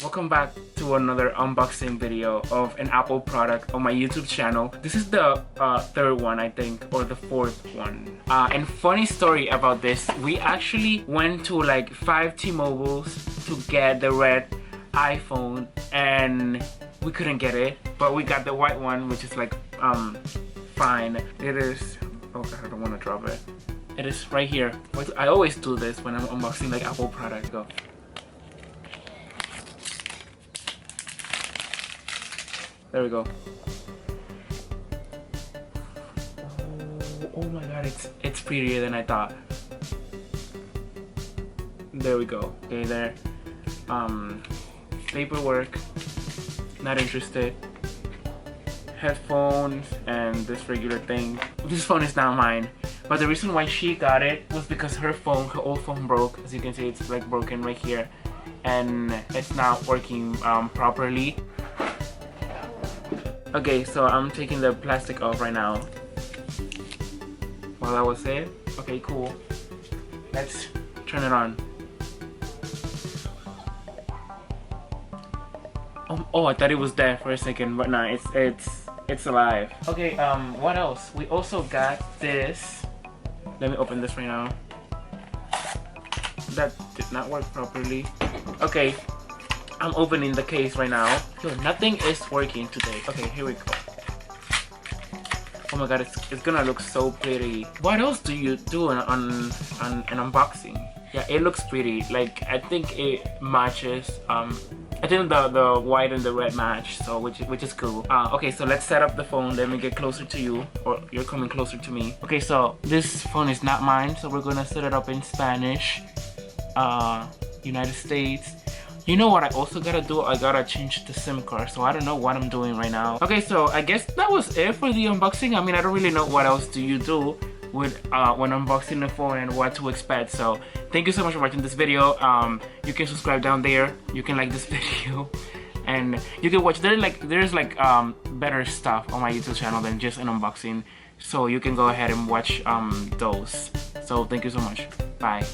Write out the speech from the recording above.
welcome back to another unboxing video of an Apple product on my YouTube channel. This is the third one, I think, or the fourth one. And funny story about this, we actually went to like 5 T-Mobiles to get the red iPhone and we couldn't get it, but we got the white one, which is like fine. It is, oh god, I don't want to drop it. It is right here. I always do this when I'm unboxing like Apple products. Go. There we go. Oh my god, it's prettier than I thought. There we go. Okay, there. Paperwork. Not interested. Headphones and this regular thing. This phone is not mine. But the reason why she got it was because her old phone broke. As you can see, it's like broken right here. And it's not working properly. Okay, so I'm taking the plastic off right now. Well, that was it. Okay, cool. Let's turn it on. Oh, I thought it was dead for a second, but no, it's alive. Okay, what else? We also got this. Let me open this right now. That did not work properly. Okay. I'm opening the case right now. Yo, nothing is working today. Okay, here we go. Oh my god, it's gonna look so pretty. What else do you do on an unboxing? Yeah, it looks pretty. Like, I think it matches. I think the white and the red match, so which is cool. Okay, so let's set up the phone. Let me get closer to you, or you're coming closer to me. Okay, so this phone is not mine, so we're gonna set it up in Spanish. United States. You know what I also gotta do? I gotta change the SIM card, so I don't know what I'm doing right now. Okay, so I guess that was it for the unboxing. I mean, I don't really know what else do you do with when unboxing the phone and what to expect. So thank you so much for watching this video. You can subscribe down there. You can like this video, and you can watch. There's like better stuff on my YouTube channel than just an unboxing. So you can go ahead and watch those. So thank you so much. Bye.